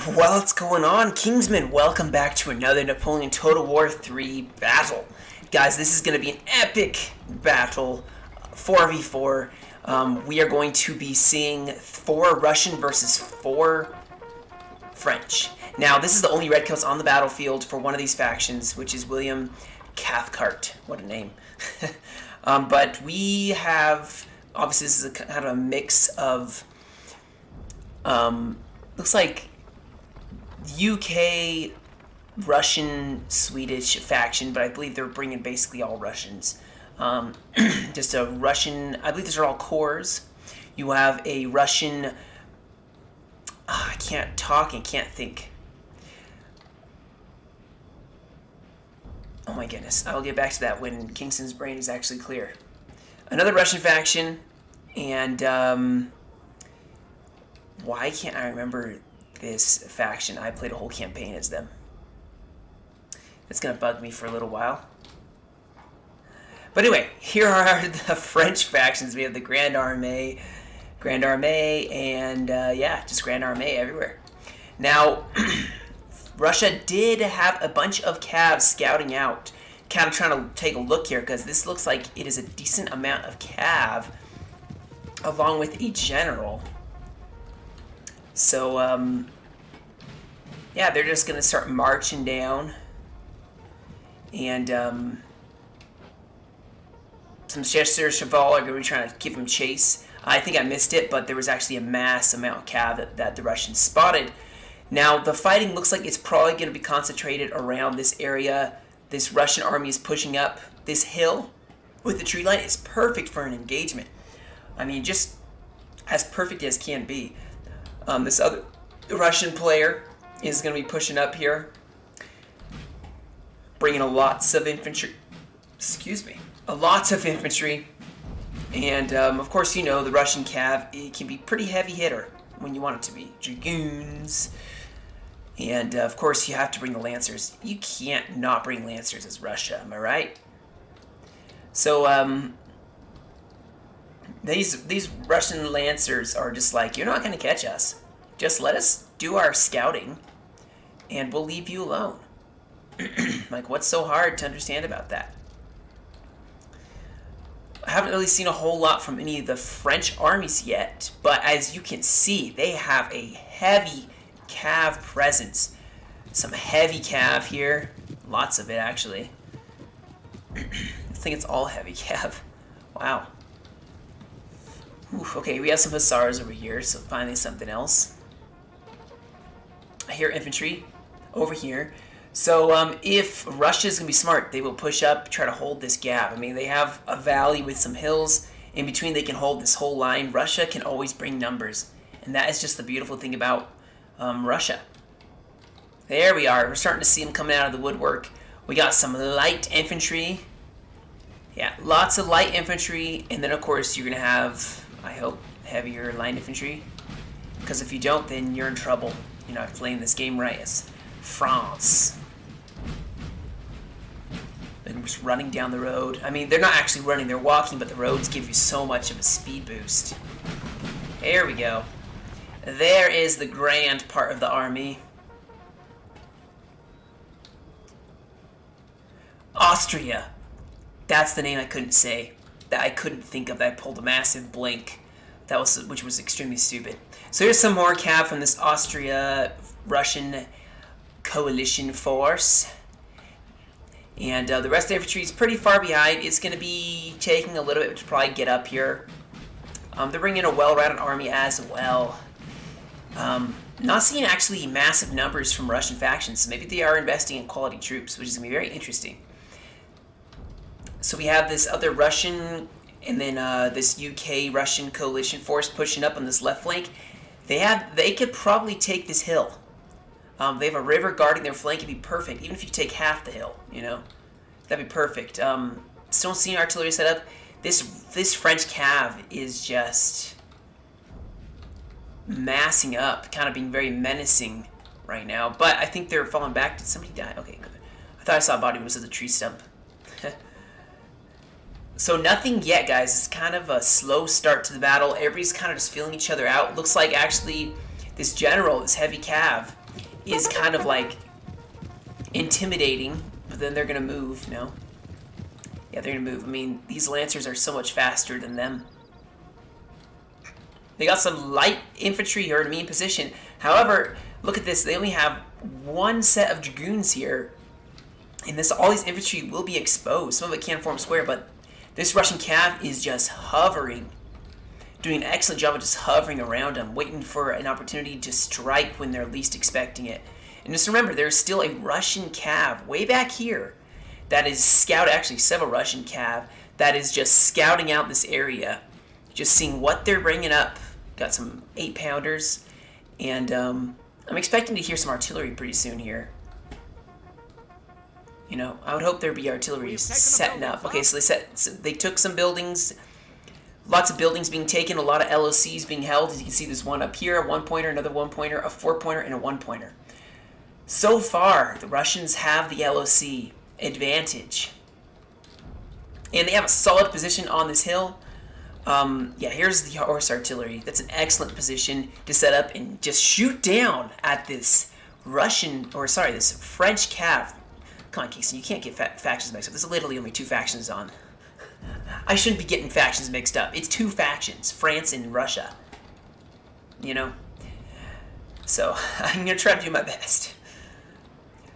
What's going on, Kingsmen? Welcome back to another Napoleon Total War 3 battle. Guys, this is going to be an epic battle, 4v4. We are going to be seeing 4 Russian versus 4 French. Now, this is the only red kills on the battlefield for one of these factions, which is William Cathcart. What a name. But we have, obviously this is a kind of a mix of, looks like UK, Russian, Swedish faction, but I believe they're bringing basically all Russians. Just a Russian, I believe these are all cores. You have a Russian, I can't talk and can't think. Oh my goodness, I'll get back to that when Kingston's brain is actually clear. Another Russian faction, and why can't I remember this faction? I played a whole campaign as them. It's gonna bug me for a little while. But anyway, here are the French factions. We have the Grand Armée, and yeah, just Grand Armée everywhere. Now, Russia did have a bunch of Cavs scouting out. Kind of trying to take a look here, because this looks like it is a decent amount of Cav, along with a general. So, yeah, they're just going to start marching down. And, some Chester Cheval are going to be trying to give them chase. I think I missed it, but there was actually a mass amount of Cav that the Russians spotted. Now, the fighting looks like it's probably going to be concentrated around this area. This Russian army is pushing up this hill with the tree line. It's perfect for an engagement. I mean, just as perfect as can be. This other Russian player is going to be pushing up here, bringing lots of infantry. Excuse me, lots of infantry, and of course, you know the Russian Cav. It can be pretty heavy hitter when you want it to be. Dragoons, and of course, you have to bring the Lancers. You can't not bring Lancers as Russia. Am I right? So These Russian Lancers are just like, you're not going to catch us. Just let us do our scouting, and we'll leave you alone. Like, what's so hard to understand about that? I haven't really seen a whole lot from any of the French armies yet, but as you can see, they have a heavy Cav presence. Some heavy Cav here. Lots of it, actually. I think it's all heavy Cav. Wow. Oof, okay, we have some hussars over here, so finally something else. I hear infantry over here. So if Russia's going to be smart, they will push up, try to hold this gap. I mean, they have a valley with some hills. In between, they can hold this whole line. Russia can always bring numbers. And that is just the beautiful thing about Russia. There we are. We're starting to see them coming out of the woodwork. We got some light infantry. Yeah, lots of light infantry. And then, of course, you're going to have, I hope, heavier line infantry. Because if you don't, then you're in trouble. You're not playing this game right as France. They're just running down the road. I mean, they're not actually running, they're walking, but the roads give you so much of a speed boost. There we go. There is the grand part of the army. Austria. That's the name I couldn't say. That I couldn't think of. That I pulled a massive blank. Which was extremely stupid. So here's some more Cav from this Austria-Russian coalition force. And the rest of the infantry is pretty far behind. It's going to be taking a little bit to probably get up here. They're bringing a well-rounded army as well. Not seeing actually massive numbers from Russian factions. So maybe they are investing in quality troops, which is going to be very interesting. So we have this other Russian, and then this UK-Russian coalition force pushing up on this left flank. They could probably take this hill. They have a river guarding their flank. It'd be perfect, even if you take half the hill. You know, that'd be perfect. Still seeing artillery set up. This French Cav is just massing up, kind of being very menacing right now. But I think they're falling back. Did somebody die? Okay, good. I thought I saw a body, but it was at the tree stump. So nothing yet, guys. It's kind of a slow start to the battle. Everybody's kind of just feeling each other out. Looks like actually this general, this heavy cav, is kind of like intimidating, but then they're gonna move, no? Yeah, they're gonna move. I mean, these lancers are so much faster than them. They got some light infantry here in a mean position. However, look at this. They only have one set of dragoons here. And all these infantry will be exposed. Some of it can't form square, but this Russian cav is just hovering. Doing an excellent job of just hovering around them, waiting for an opportunity to strike when they're least expecting it. And just remember, there's still a Russian cav way back here that is actually several Russian cav, that is just scouting out this area. Just seeing what they're bringing up. Got some 8-pounders, and I'm expecting to hear some artillery pretty soon here. You know, I would hope there'd be artillery setting up. Okay, so they took some buildings. Lots of buildings being taken, a lot of LOCs being held. As you can see, there's one up here, a 1-pointer, another 1-pointer, a 4-pointer, and a 1-pointer. So far, the Russians have the LOC advantage. And they have a solid position on this hill. Yeah, here's the horse artillery. That's an excellent position to set up and just shoot down at this this French cav. Come on, Kingston, you can't get factions mixed up. There's literally only 2 factions on. I shouldn't be getting factions mixed up. It's 2 factions, France and Russia. You know? So, I'm going to try to do my best.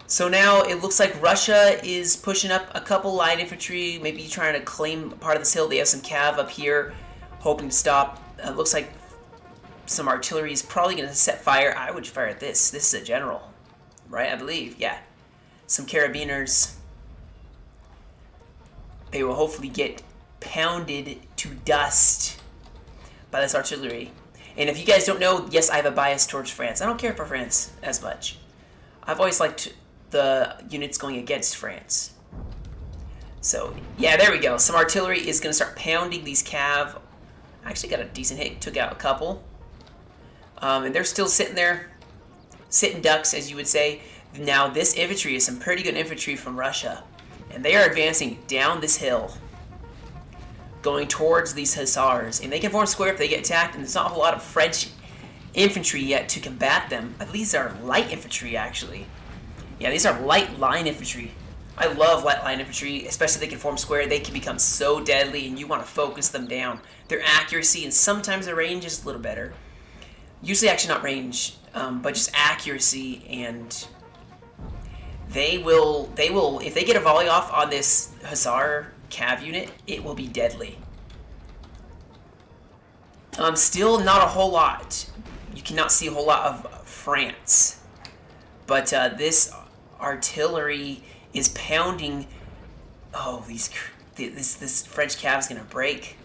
So now it looks like Russia is pushing up a couple light infantry, maybe trying to claim part of this hill. They have some cav up here, hoping to stop. Looks like some artillery is probably going to set fire. I would fire at this. This is a general, right? I believe, yeah. Some carabiners. They will hopefully get pounded to dust by this artillery. And if you guys don't know, yes, I have a bias towards France. I don't care for France as much. I've always liked the units going against France. So, yeah, there we go. Some artillery is going to start pounding these cav. I actually got a decent hit. Took out a couple. And they're still sitting there. Sitting ducks, as you would say. Now, this infantry is some pretty good infantry from Russia. And they are advancing down this hill. Going towards these hussars. And they can form square if they get attacked. And there's not a whole lot of French infantry yet to combat them. These are light infantry, actually. Yeah, these are light line infantry. I love light line infantry, especially if they can form square. They can become so deadly, and you want to focus them down. Their accuracy and sometimes their range is a little better. Usually, actually not range, but just accuracy. And they will, if they get a volley off on this hussar cav unit, it will be deadly. Still not a whole lot. You cannot see a whole lot of France. But this artillery is pounding. Oh, this French cav is going to break.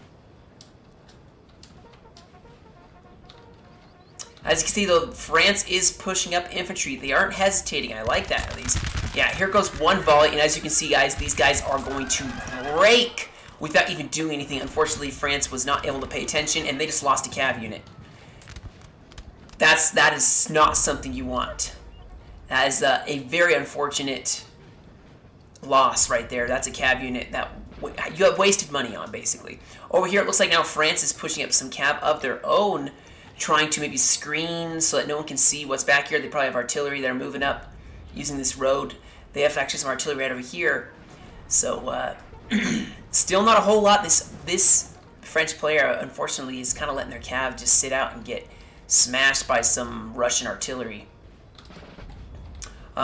As you can see, though, France is pushing up infantry. They aren't hesitating. I like that, at least. Yeah, here goes one volley. And as you can see, guys, these guys are going to break without even doing anything. Unfortunately, France was not able to pay attention, and they just lost a cav unit. That is not something you want. That is a very unfortunate loss right there. That's a cav unit that you have wasted money on, basically. Over here, it looks like now France is pushing up some cav of their own, trying to maybe screen so that no one can see what's back here. They probably have artillery that are moving up using this road. They have actually some artillery right over here. So, still not a whole lot. This French player, unfortunately, is kind of letting their cav just sit out and get smashed by some Russian artillery.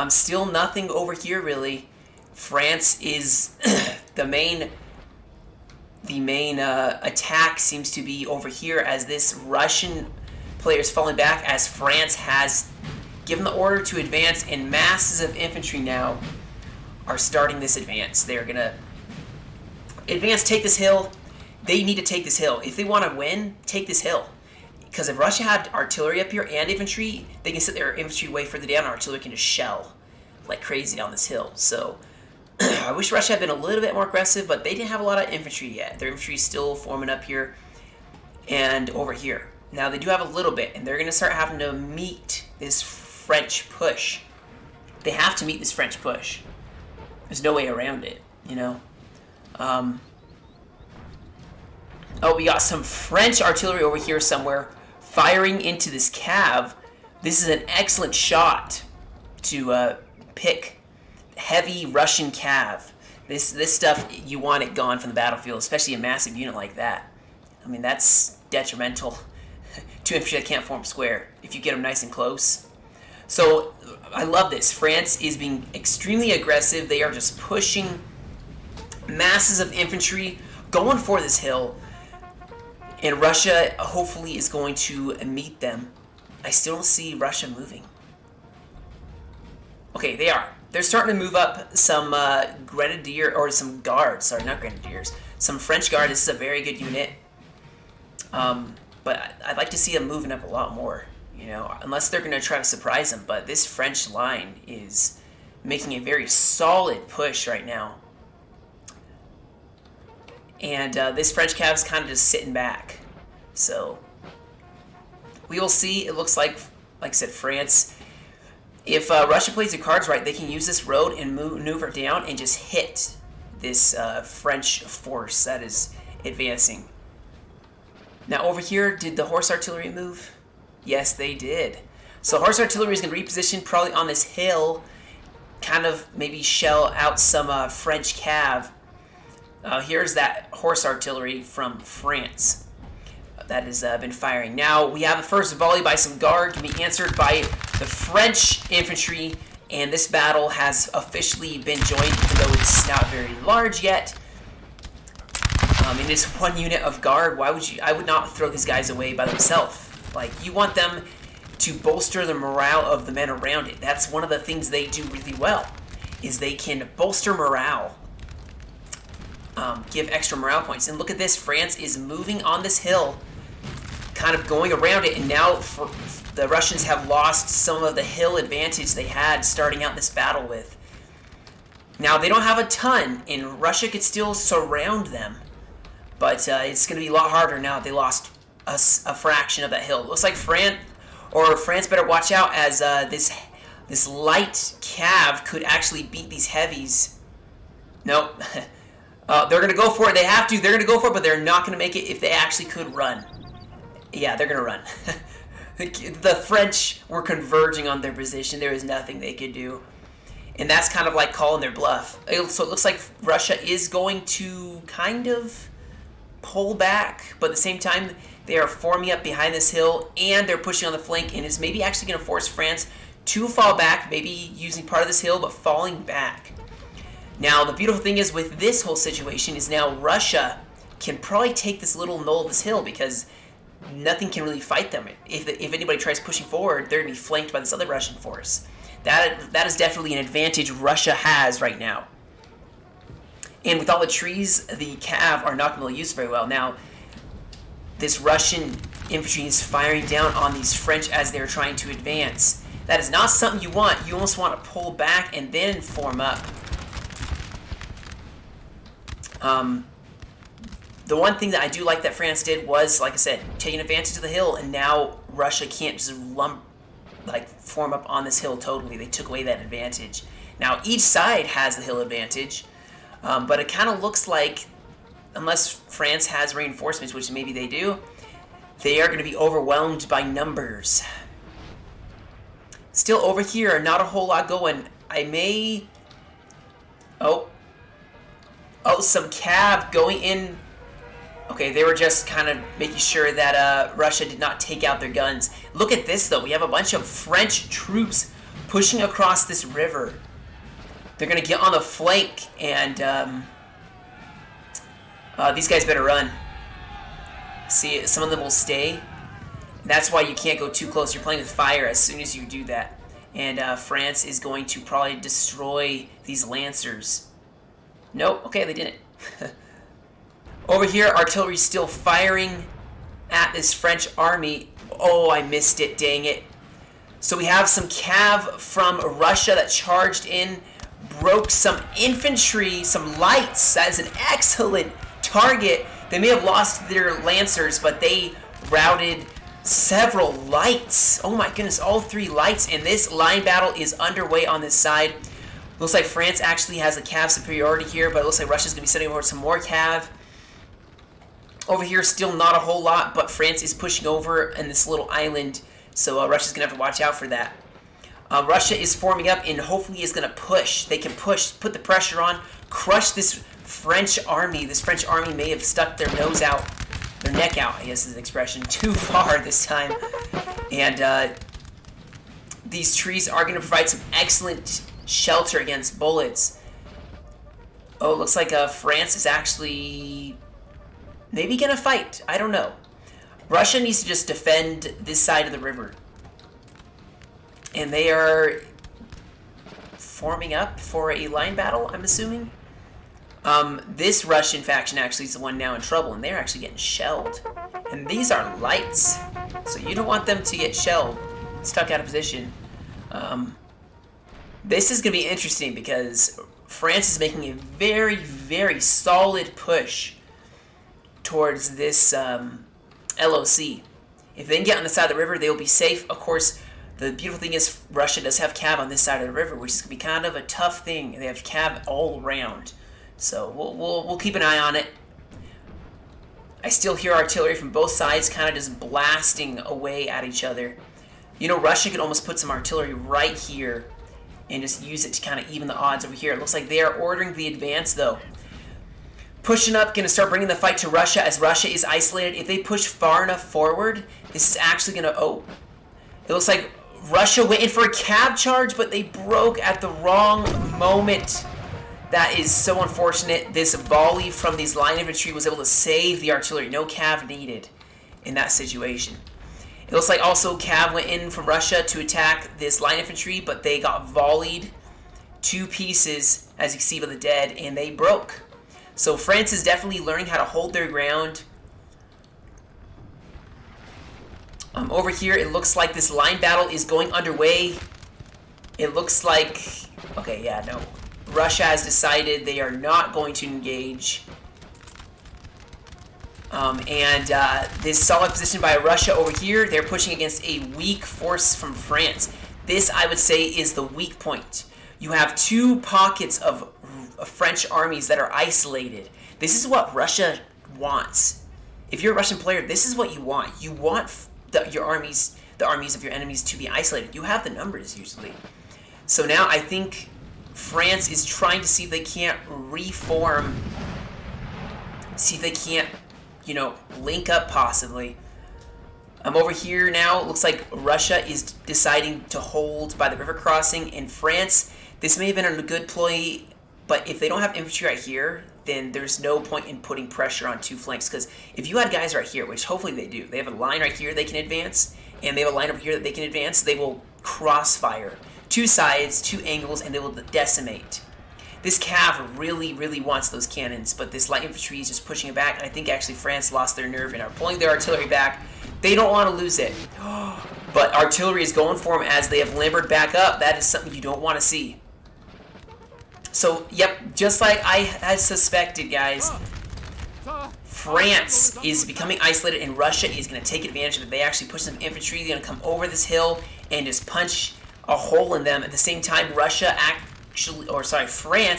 Still nothing over here, really. France is the main attack seems to be over here as this Russian player is falling back as France has given the order to advance, and masses of infantry now are starting this advance. They're going to advance, take this hill. They need to take this hill. If they want to win, take this hill. Because if Russia had artillery up here and infantry, they can sit their infantry way further down, and artillery can just shell like crazy down this hill. So I wish Russia had been a little bit more aggressive, but they didn't have a lot of infantry yet. Their infantry is still forming up here and over here. Now they do have a little bit, and they're going to start having to meet this French push. They have to meet this French push. There's no way around it, you know. Oh, we got some French artillery over here somewhere firing into this cav. This is an excellent shot to pick heavy Russian cav. This stuff, you want it gone from the battlefield, especially a massive unit like that. I mean, that's detrimental to infantry that can't form square if you get them nice and close. So I love this. France is being extremely aggressive. They are just pushing masses of infantry, going for this hill, and Russia hopefully is going to meet them. I still don't see Russia moving. Okay, they are. They're starting to move up some grenadier, or some guards. Sorry, not grenadiers. Some French guard. This is a very good unit. But I'd like to see them moving up a lot more. You know, unless they're going to try to surprise them. But this French line is making a very solid push right now. And this French cav is kind of just sitting back. So we will see. It looks like I said, France. If Russia plays the cards right, they can use this road and maneuver down and just hit this French force that is advancing. Now over here, did the horse artillery move? Yes, they did. So horse artillery is going to reposition probably on this hill, kind of maybe shell out some French cav. Here's that horse artillery from France that has been firing. Now we have the first volley by some guard to be answered by the French infantry, and this battle has officially been joined, even though it's not very large yet. In this one unit of guard, why would you? I would not throw these guys away by themselves. Like, you want them to bolster the morale of the men around it. That's one of the things they do really well, is they can bolster morale, give extra morale points. And look at this, France is moving on this hill, kind of going around it, and now the Russians have lost some of the hill advantage they had starting out this battle with. Now, they don't have a ton, and Russia could still surround them, but it's going to be a lot harder now. They lost a fraction of that hill. It looks like France better watch out, as this light cav could actually beat these heavies. Nope. They're going to go for it. They have to. They're going to go for it, but they're not going to make it if they actually could run. Yeah, they're going to run. The French were converging on their position. There was nothing they could do. And that's kind of like calling their bluff. So it looks like Russia is going to kind of pull back, but at the same time, they are forming up behind this hill, and they're pushing on the flank, and is maybe actually going to force France to fall back, maybe using part of this hill, but falling back. Now, the beautiful thing is with this whole situation is now Russia can probably take this little knoll of this hill, because nothing can really fight them. If anybody tries pushing forward, they're going to be flanked by this other Russian force. That is definitely an advantage Russia has right now. And with all the trees, the cav are not going to be used very well. Now, this Russian infantry is firing down on these French as they're trying to advance. That is not something you want. You almost want to pull back and then form up. The one thing that I do like that France did was, like I said, taking advantage of the hill, and now Russia can't just form up on this hill totally. They took away that advantage. Now, each side has the hill advantage, but it kind of looks like, unless France has reinforcements, which maybe they do, they are going to be overwhelmed by numbers. Still over here, not a whole lot going. I may... Oh, some cav going in. Okay, they were just kind of making sure that Russia did not take out their guns. Look at this, though. We have a bunch of French troops pushing across this river. They're going to get on the flank, and these guys better run. See, some of them will stay. That's why you can't go too close. You're playing with fire as soon as you do that. And France is going to probably destroy these Lancers. Nope. Okay, they didn't. Over here, artillery's still firing at this French army. Oh, I missed it. Dang it. So we have some cav from Russia that charged in, broke some infantry, some lights. That is an excellent target. They may have lost their Lancers, but they routed several lights. Oh my goodness, all three lights. And this line battle is underway on this side. Looks like France actually has the cav superiority here, but it looks like Russia's going to be sending over some more cav. Over here, still not a whole lot, but France is pushing over in this little island So Russia's going to have to watch out for that. Russia is forming up and hopefully is going to push. They can push, put the pressure on, crush this French army. This French army may have stuck their nose out, their neck out, I guess is the expression, too far this time. And these trees are going to provide some excellent shelter against bullets. Oh, it looks like France is actually maybe going to fight. I don't know. Russia needs to just defend this side of the river. And they are forming up for a line battle, I'm assuming. This Russian faction actually is the one now in trouble, and they're actually getting shelled. And these are lights, so you don't want them to get shelled, stuck out of position. This is going to be interesting because France is making a very, very solid push towards this LOC. If they can get on the side of the river, they will be safe. Of course, the beautiful thing is Russia does have cav on this side of the river, which is going to be kind of a tough thing. They have cav all around. So we'll keep an eye on it. I still hear artillery from both sides kind of just blasting away at each other. You know, Russia could almost put some artillery right here and just use it to kind of even the odds over here. It looks like they are ordering the advance, though. Pushing up, going to start bringing the fight to Russia as Russia is isolated. If they push far enough forward, this is actually going to... Oh, it looks like Russia went in for a cav charge, but they broke at the wrong moment. That is so unfortunate. This volley from these line infantry was able to save the artillery. No cav needed in that situation. It looks like also cav went in from Russia to attack this line infantry, but they got volleyed 2 pieces, as you can see by the dead, and they broke. So France is definitely learning how to hold their ground. Over here, it looks like this line battle is going underway. It looks like... Okay, yeah, no. Russia has decided they are not going to engage. This solid position by Russia over here, they're pushing against a weak force from France. This, I would say, is the weak point. You have 2 pockets of French armies that are isolated. This is what Russia wants. If you're a Russian player, this is what you want. You want the armies of your enemies to be isolated. You have the numbers, usually. So now I think France is trying to see if they can't reform, see if they can't, you know, link up possibly. Over here now, it looks like Russia is deciding to hold by the river crossing. In France, this may have been a good ploy, but if they don't have infantry right here, then there's no point in putting pressure on 2 flanks. Because if you had guys right here, which hopefully they do, they have a line right here they can advance, and they have a line over here that they can advance, they will crossfire 2 sides, 2 angles, and they will decimate. This cav really, really wants those cannons, but this light infantry is just pushing it back, and I think actually France lost their nerve and are pulling their artillery back. They don't want to lose it. But artillery is going for them as they have limbered back up. That is something you don't want to see. So, yep, just like I had suspected, guys, France is becoming isolated, and Russia is going to take advantage of it. They actually push some infantry. They're going to come over this hill and just punch a hole in them. At the same time, France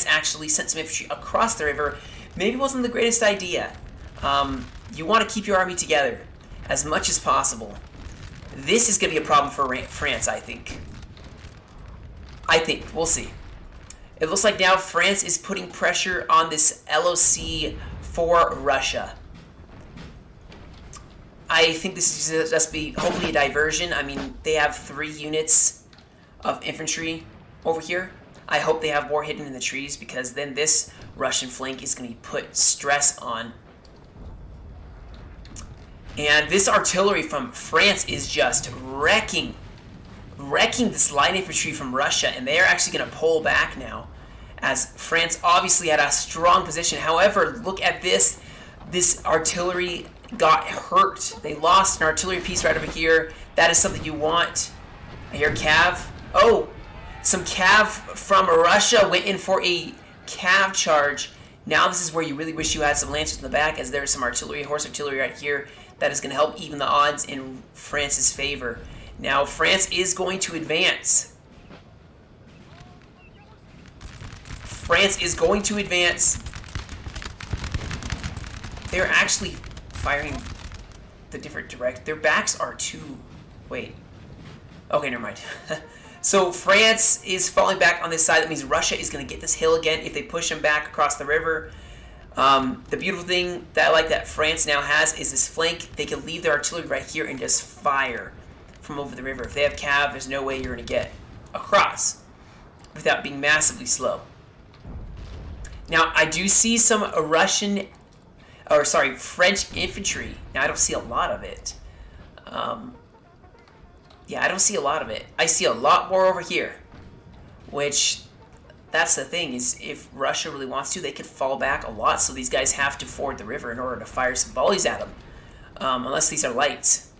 actually sent some infantry across the river. Maybe it wasn't the greatest idea. You want to keep your army together as much as possible. This is going to be a problem for France, I think. We'll see. It looks like now France is putting pressure on this LOC for Russia. I think this is just be hopefully a diversion. I mean, they have 3 units of infantry over here. I hope they have more hidden in the trees, because then this Russian flank is going to be put stress on. And this artillery from France is just wrecking this light infantry from Russia, and they are actually going to pull back now, as France obviously had a strong position. However, look at this. This artillery got hurt. They lost an artillery piece right over here. That is something you want. I hear cav. Oh, some cav from Russia went in for a cav charge. Now this is where you really wish you had some lancers in the back, as there's some artillery, horse artillery right here. That is going to help even the odds in France's favor. Now France is going to advance. France is going to advance. They're actually firing the different direct. Their backs are too... Wait. Okay, never mind. So France is falling back on this side. That means Russia is going to get this hill again if they push them back across the river. The beautiful thing that I like that France now has is this flank. They can leave their artillery right here and just fire from over the river. If they have cav, there's no way you're going to get across without being massively slow. Now, I do see some French infantry. Now, I don't see a lot of it. Yeah, I don't see a lot of it. I see a lot more over here, which, that's the thing, is if Russia really wants to, they could fall back a lot, so these guys have to ford the river in order to fire some volleys at them, unless these are lights.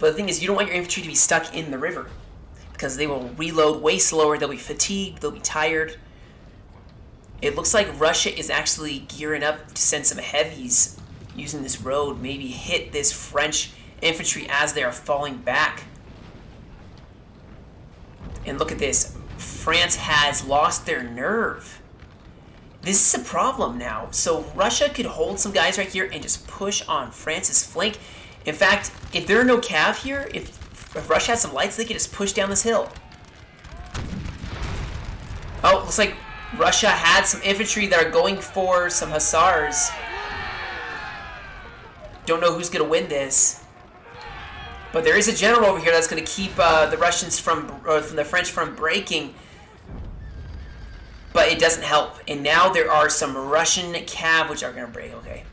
But the thing is, you don't want your infantry to be stuck in the river, because they will reload way slower, they'll be fatigued, they'll be tired. It looks like Russia is actually gearing up to send some heavies using this road, maybe hit this French infantry as they are falling back. And look at this. France has lost their nerve. This is a problem now. So Russia could hold some guys right here and just push on France's flank. In fact, if there are no cav here, if Russia has some lights, they could just push down this hill. Oh, looks like Russia had some infantry that are going for some hussars. Don't know who's going to win this. But there is a general over here that's going to keep the Russians from the French from breaking. But it doesn't help. And now there are some Russian cav which are going to break. Okay.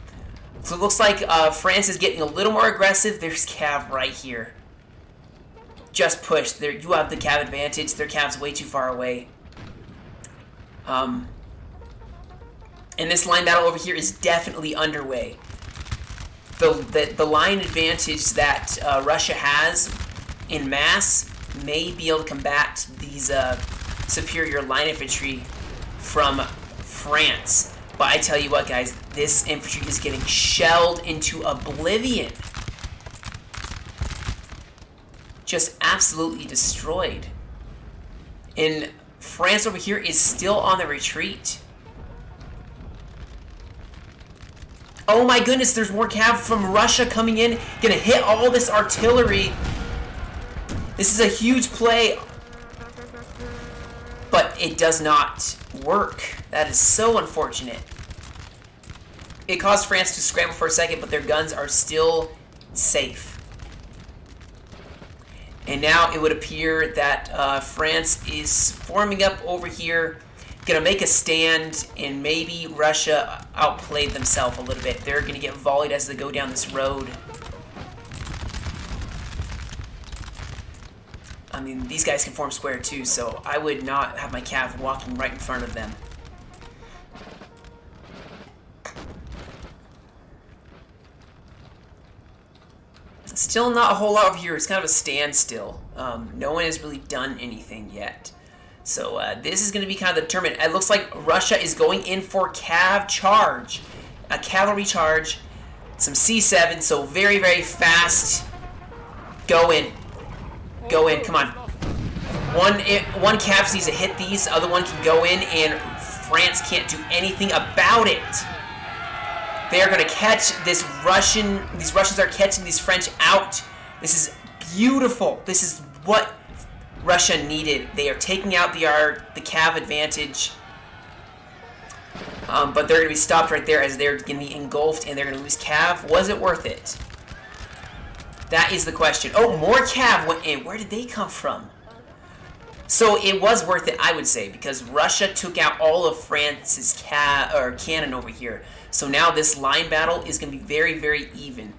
So it looks like France is getting a little more aggressive. There's cav right here. Just push. There, you have the cav advantage. Their cav's way too far away. And this line battle over here is definitely underway. The line advantage that Russia has in mass may be able to combat these superior line infantry from France. But I tell you what, guys, this infantry is getting shelled into oblivion. Just absolutely destroyed. And France over here is still on the retreat. Oh my goodness, there's more cav from Russia coming in. Gonna hit all this artillery. This is a huge play. But it does not work. That is so unfortunate. It caused France to scramble for a second, but their guns are still safe. And now it would appear that France is forming up over here, gonna make a stand, and maybe Russia outplayed themselves a little bit. They're gonna get volleyed as they go down this road. I mean, these guys can form square too, so I would not have my cav walking right in front of them. Still not a whole lot over here. It's kind of a standstill. No one has really done anything yet. So this is going to be kind of determined. It looks like Russia is going in for cav charge. A cavalry charge. Some C7, so very, very fast. Go in. Go in, come on. One cav needs to hit these, the other one can go in, and France can't do anything about it. They are going to catch this Russian. These Russians are catching these French out. This is beautiful. This is what Russia needed. They are taking out the cav advantage. But they're going to be stopped right there as they're going to be engulfed and they're going to lose cav. Was it worth it? That is the question. Oh, more cav went in. Where did they come from? So it was worth it, I would say, because Russia took out all of France's cannon over here. So now this line battle is going to be very, very even.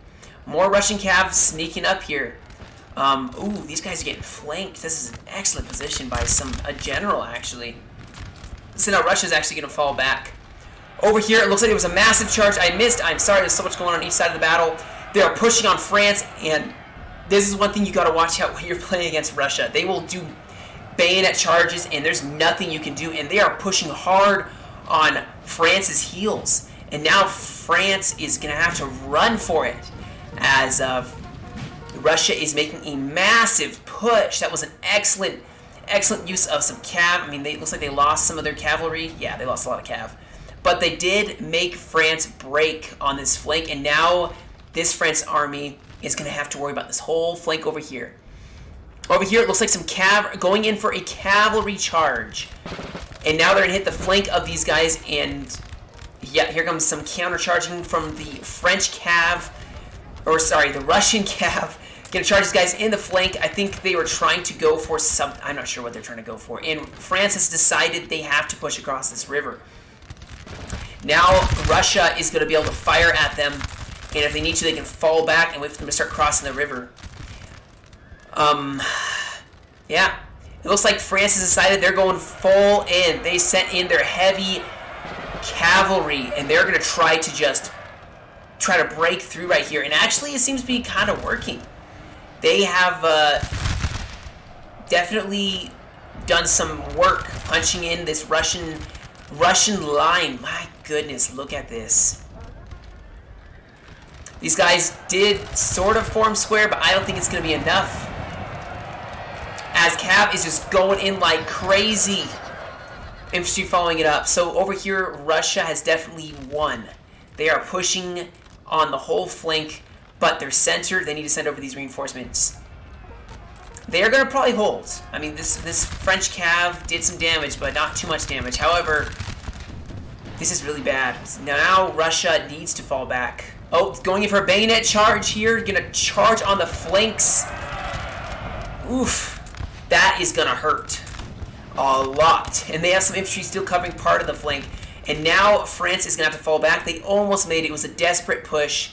More Russian cav sneaking up here. Ooh, these guys are getting flanked. This is an excellent position by a general, actually. So now Russia's actually going to fall back. Over here, it looks like it was a massive charge. I missed. I'm sorry, there's so much going on each side of the battle. They are pushing on France, and this is one thing you got to watch out when you're playing against Russia. They will do bayonet charges, and there's nothing you can do, and they are pushing hard on France's heels. And now France is going to have to run for it as Russia is making a massive push. That was an excellent use of some cav. I mean, it looks like they lost some of their cavalry. Yeah, they lost a lot of cav. But they did make France break on this flank, and now this French army is going to have to worry about this whole flank over here. Over here, it looks like some going in for a cavalry charge. And now they're going to hit the flank of these guys, and yeah, here comes some counter-charging from the French cav, or sorry, the Russian cav. Going to charge these guys in the flank. I think they were trying to go for some, I'm not sure what they're trying to go for. And France has decided they have to push across this river. Now Russia is going to be able to fire at them, and if they need to, they can fall back and wait for them to start crossing the river. Yeah. It looks like France has decided they're going full in. They sent in their heavy cavalry, and they're going to try to break through right here. And actually, it seems to be kind of working. They have definitely done some work punching in this Russian line. My goodness, look at this. These guys did sort of form square, but I don't think it's going to be enough. As Cav is just going in like crazy. Infantry following it up. So over here, Russia has definitely won. They are pushing on the whole flank, but they're centered. They need to send over these reinforcements. They are going to probably hold. I mean, this French Cav did some damage, but not too much damage. However, this is really bad. Now Russia needs to fall back. Oh, going in for a bayonet charge here. Going to charge on the flanks. Oof. That is going to hurt a lot. And they have some infantry still covering part of the flank. And now France is going to have to fall back. They almost made it. It was a desperate push.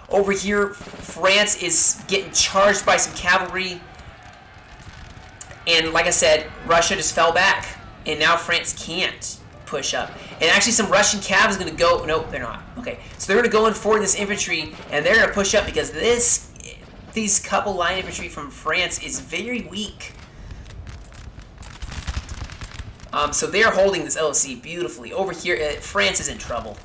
Over here, France is getting charged by some cavalry. And like I said, Russia just fell back. And now France can't push up. And actually some Russian cav is going to go... Nope, they're not. Okay, so they're going to go in for this infantry. And they're going to push up because these couple line infantry from France is very weak. So they're holding this LOC beautifully. Over here, France is in trouble.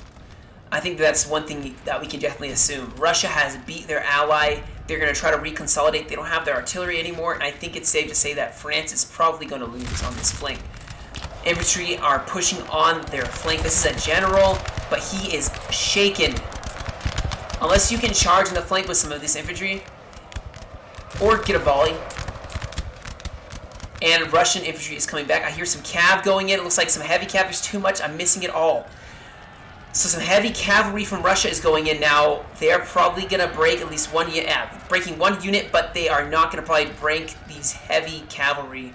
I think that's one thing that we can definitely assume. Russia has beat their ally. They're going to try to reconsolidate. They don't have their artillery anymore, and I think it's safe to say that France is probably going to lose on this flank. Infantry are pushing on their flank. This is a general, but he is shaken. Unless you can charge in the flank with some of this infantry, or get a volley. And Russian infantry is coming back. I hear some cav going in. It looks like some heavy cav. There's too much. I'm missing it all. So some heavy cavalry from Russia is going in now. They are probably going to break at least one unit. Breaking one unit, but they are not going to probably break these heavy cavalry.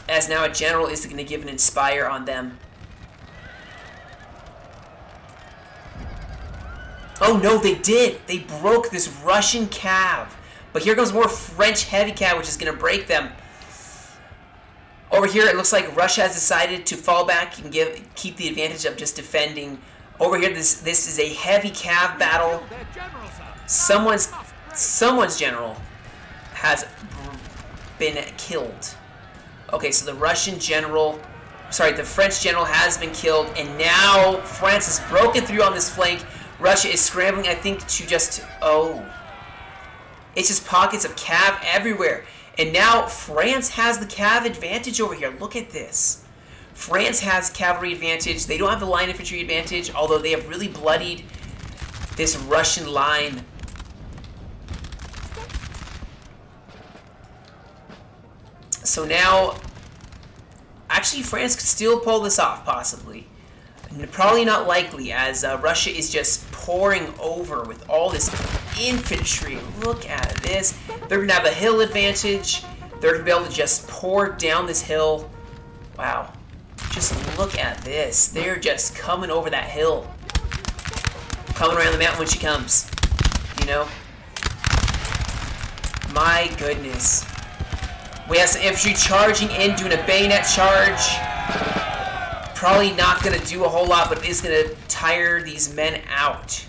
As now a general is going to give an inspire on them. Oh no, they did. They broke this Russian cav. But here comes more French heavy cav, which is going to break them. Over here, it looks like Russia has decided to fall back and keep the advantage of just defending. Over here, this is a heavy cav battle. Someone's general has been killed. Okay, so the French general has been killed, and now France has broken through on this flank. Russia is scrambling, I think, to just... Oh. It's just pockets of cav everywhere. And now France has the cav advantage over here. Look at this. France has cavalry advantage. They don't have the line infantry advantage, although they have really bloodied this Russian line. So now, actually France could still pull this off, possibly. Probably not likely, as Russia is just pouring over with all this infantry. Look at this. They're going to have a hill advantage. They're going to be able to just pour down this hill. Wow. Just look at this. They're just coming over that hill. Coming around the mountain when she comes. You know? My goodness. We have some infantry charging in, doing a bayonet charge. Probably not going to do a whole lot, but it is going to tire these men out.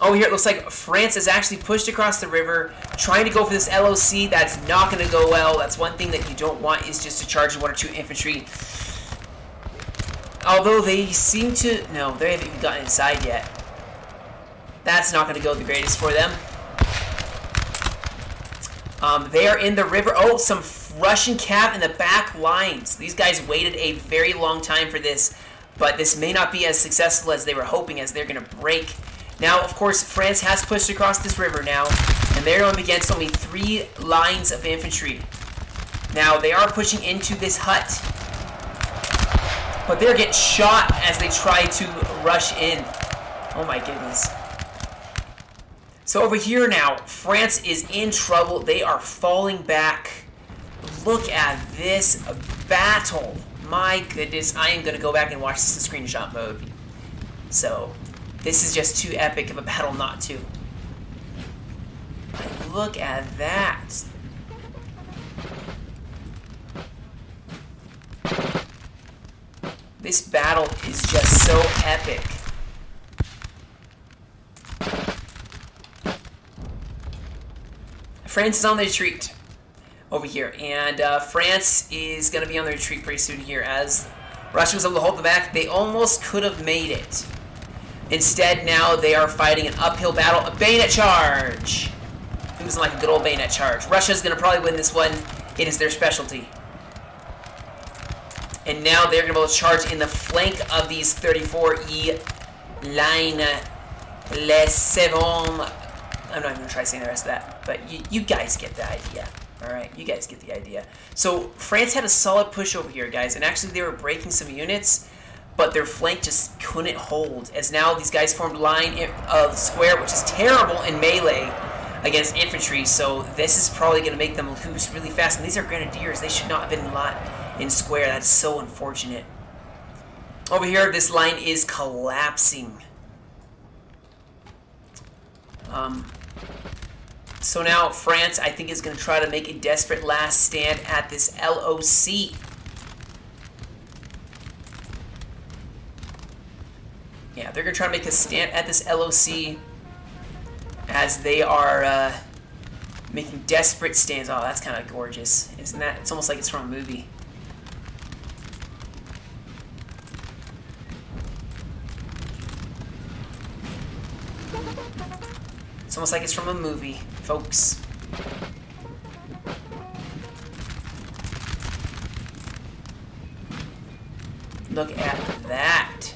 Oh, here it looks like France has actually pushed across the river, trying to go for this LOC. That's not going to go well. That's one thing that you don't want, is just to charge one or two infantry. Although they seem to... No, they haven't even gotten inside yet. That's not going to go the greatest for them. They are in the river. Oh, some Russian cav in the back lines. These guys waited a very long time for this, but this may not be as successful as they were hoping, as they're going to break. Now, of course, France has pushed across this river now, and And they're up against only 3 lines of infantry. Now, they are pushing into this hut, but they're getting shot as they try to rush in. Oh my goodness. So over here now, France is in trouble. They are falling back. Look at this battle. My goodness, I am going to go back and watch this in screenshot mode. So, this is just too epic of a battle not to. Look at that. This battle is just so epic. France is on the retreat over here, and France is going to be on the retreat pretty soon here as Russia was able to hold them back. They almost could have made it. Instead, now they are fighting an uphill battle, a bayonet charge. It was like a good old bayonet charge. Russia's going to probably win this one. It is their specialty. And now they're going to be able to charge in the flank of these 34E line les Sevons. I'm not even going to try saying the rest of that, but you guys get the idea. Alright, you guys get the idea. So, France had a solid push over here, guys, and actually they were breaking some units, but their flank just couldn't hold, as now these guys formed line of square, which is terrible in melee against infantry, so this is probably going to make them lose really fast, and these are grenadiers. They should not have been in square. That's so unfortunate. Over here, this line is collapsing. So now France, I think, is going to try to make a desperate last stand at this LOC. Yeah, they're going to try to make a stand at this LOC as they are making desperate stands. Oh, that's kind of gorgeous, isn't that? It's almost like it's from a movie. It's almost like it's from a movie, folks. Look at that.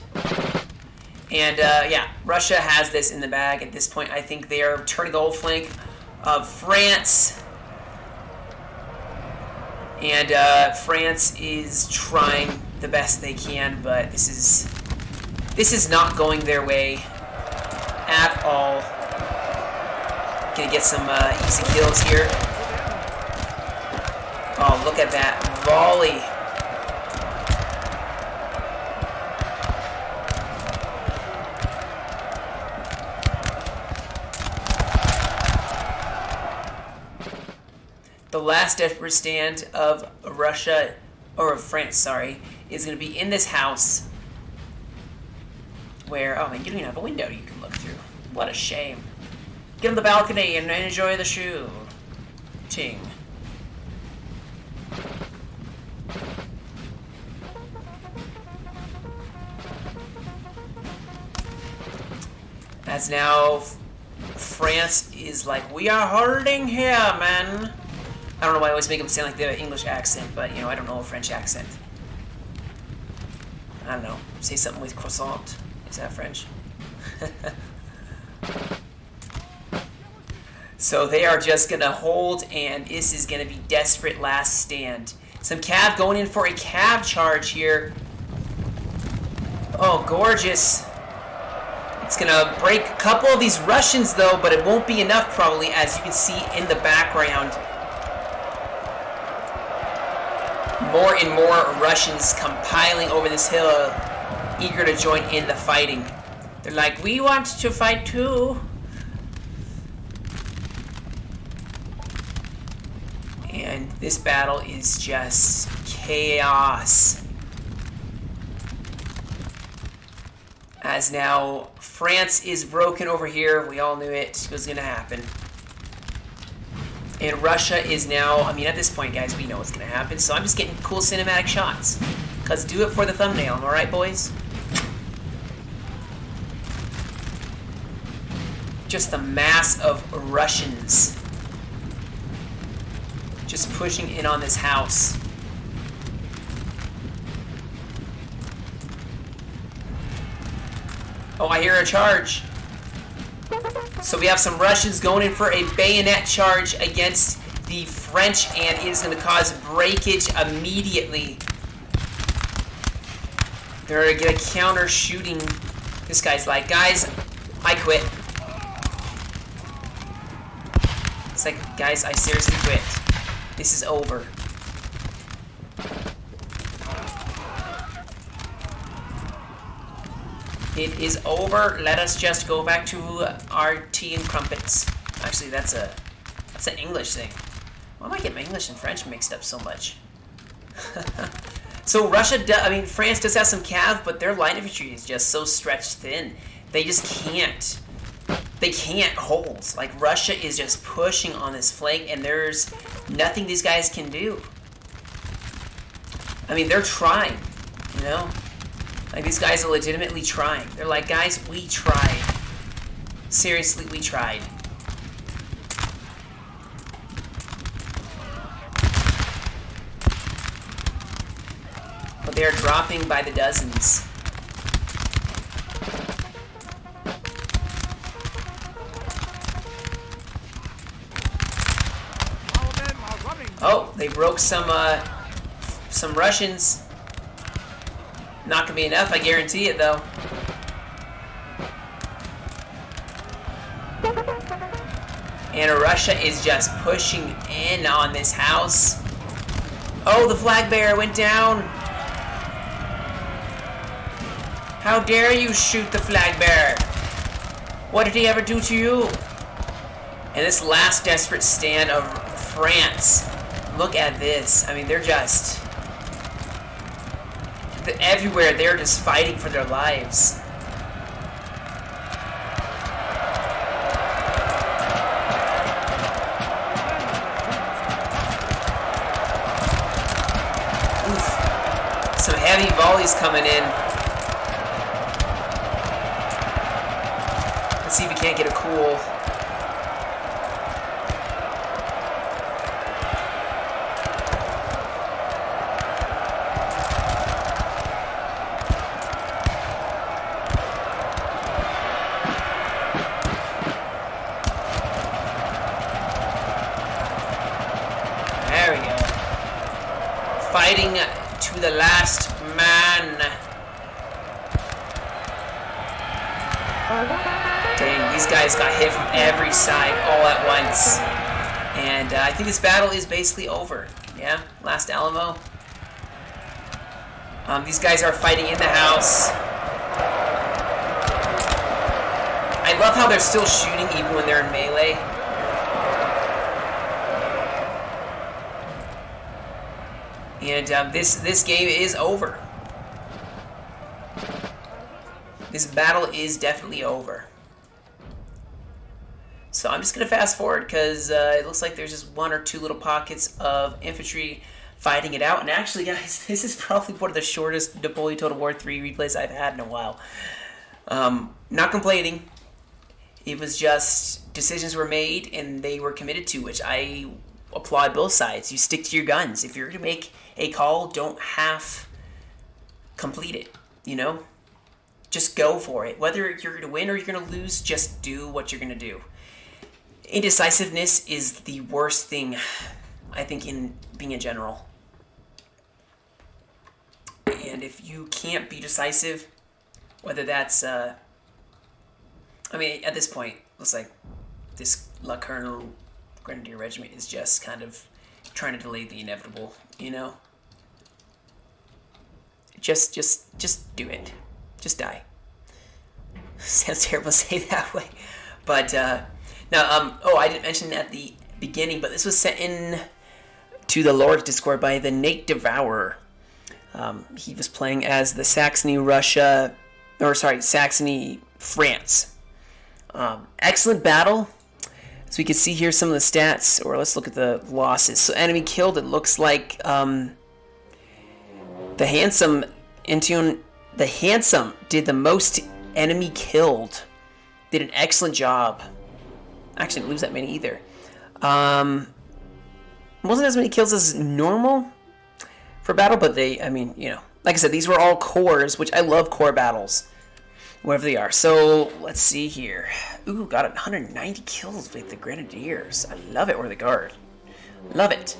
And, yeah, Russia has this in the bag at this point. I think they are turning the whole flank of France. And, France is trying the best they can, but this is not going their way at all. Gonna get some easy kills here. Oh, look at that volley. The last desperate stand of Russia, or of France, sorry, is going to be in this house where, oh man, you don't even have a window you can look through. What a shame. Get on the balcony and enjoy the shoe. Ting. As now France is like, we are holding here, man. I don't know why I always make them sound like they have an English accent, but, you know, I don't know a French accent. I don't know. Say something with croissant. Is that French? So they are just going to hold, and this is going to be desperate last stand. Some cav going in for a cav charge here. Oh, gorgeous. It's going to break a couple of these Russians, though, but it won't be enough, probably, as you can see in the background. More and more Russians compiling over this hill, eager to join in the fighting. They're like, we want to fight too. And this battle is just chaos. As now France is broken over here. We all knew it was going to happen. And Russia is now, I mean, at this point, guys, we know what's going to happen. So I'm just getting cool cinematic shots. Because do it for the thumbnail, am I right, boys? Just the mass of Russians just pushing in on this house. Oh, I hear a charge. So we have some Russians going in for a bayonet charge against the French, and it is going to cause breakage immediately. They're going to get a counter shooting. This guy's like, guys, I quit. It's like, guys, I seriously quit. This is over. It is over. Let us just go back to our tea and crumpets. Actually, that's an English thing. Why am I getting my English and French mixed up so much? So France does have some cav, but their line infantry is just so stretched thin. They just can't. They can't hold. Like, Russia is just pushing on this flank, and there's nothing these guys can do. I mean, they're trying, you know? Like, these guys are legitimately trying. They're like, guys, we tried. Seriously, we tried. But they are dropping by the dozens. Oh, they broke some Russians. Not gonna be enough, I guarantee it, though. And Russia is just pushing in on this house. Oh, the flag bearer went down. How dare you shoot the flag bearer? What did he ever do to you? And this last desperate stand of France. Look at this. I mean, they're just... everywhere, they're just fighting for their lives. Oof. Some heavy volleys coming in. Let's see if we can't get a cool. Fighting to the last man. Dang, these guys got hit from every side all at once. And I think this battle is basically over. Yeah, last Alamo. These guys are fighting in the house. I love how they're still shooting even when they're in melee. And this game is over. This battle is definitely over. So I'm just going to fast forward because it looks like there's just one or two little pockets of infantry fighting it out. And actually, guys, this is probably one of the shortest Napoleon Total War 3 replays I've had in a while. Not complaining. It was just decisions were made and they were committed to, which I applaud both sides. You stick to your guns. If you're going to make a call, don't half complete it, you know? Just go for it. Whether you're going to win or you're going to lose, just do what you're going to do. Indecisiveness is the worst thing, I think, in being a general. And if you can't be decisive, whether that's, I mean, at this point, looks like this La Colonel Grenadier Regiment is just kind of trying to delay the inevitable, you know? Just do it. Just die. Sounds terrible to say that way. But, now, I didn't mention at the beginning, but this was sent in to the Lord's Discord by the Nate Devourer. He was playing as the Saxony France. Excellent battle. So we can see here some of the stats, or let's look at the losses. So enemy killed, it looks like the Handsome did the most enemy killed. Did an excellent job. Actually didn't lose that many either. Wasn't as many kills as normal for battle, but I mean, you know, like I said, these were all cores, which I love core battles. wherever they are. So let's see here. Ooh, got 190 kills with the Grenadiers. I love it, or the Guard. Love it.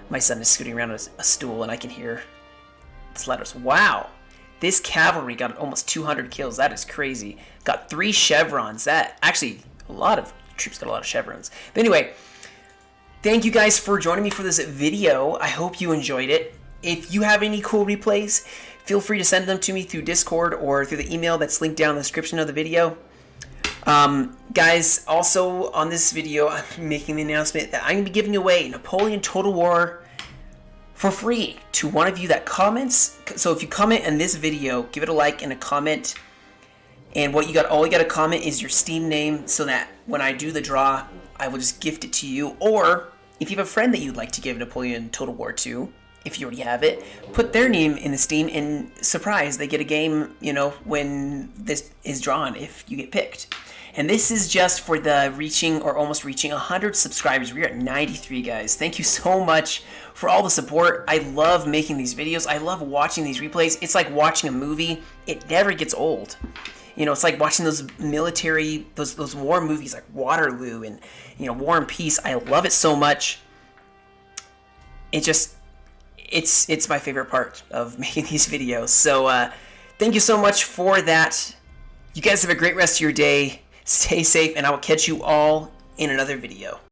My son is scooting around a stool, and I can hear its letters. Wow. This cavalry got almost 200 kills. That is crazy. Got 3 chevrons. That actually, a lot of troops got a lot of chevrons. But anyway, thank you guys for joining me for this video. I hope you enjoyed it. If you have any cool replays, feel free to send them to me through Discord or through the email that's linked down in the description of the video. Guys, also on this video, I'm making the announcement that I'm going to be giving away Napoleon Total War for free to one of you that comments. So if you comment in this video, give it a like and a comment. And all you got to comment is your Steam name, so that when I do the draw, I will just gift it to you. Or if you have a friend that you'd like to give Napoleon Total War to, if you already have it, put their name in the Steam, and surprise, they get a game, you know, when this is drawn, if you get picked. And this is just for the reaching or almost reaching 100 subscribers. We're at 93, guys. Thank you so much for all the support. I love making these videos. I love watching these replays. It's like watching a movie. It never gets old. You know, it's like watching those military, those war movies like Waterloo and, you know, War and Peace. I love it so much. It's my favorite part of making these videos. So thank you so much for that. You guys have a great rest of your day. Stay safe, and I will catch you all in another video.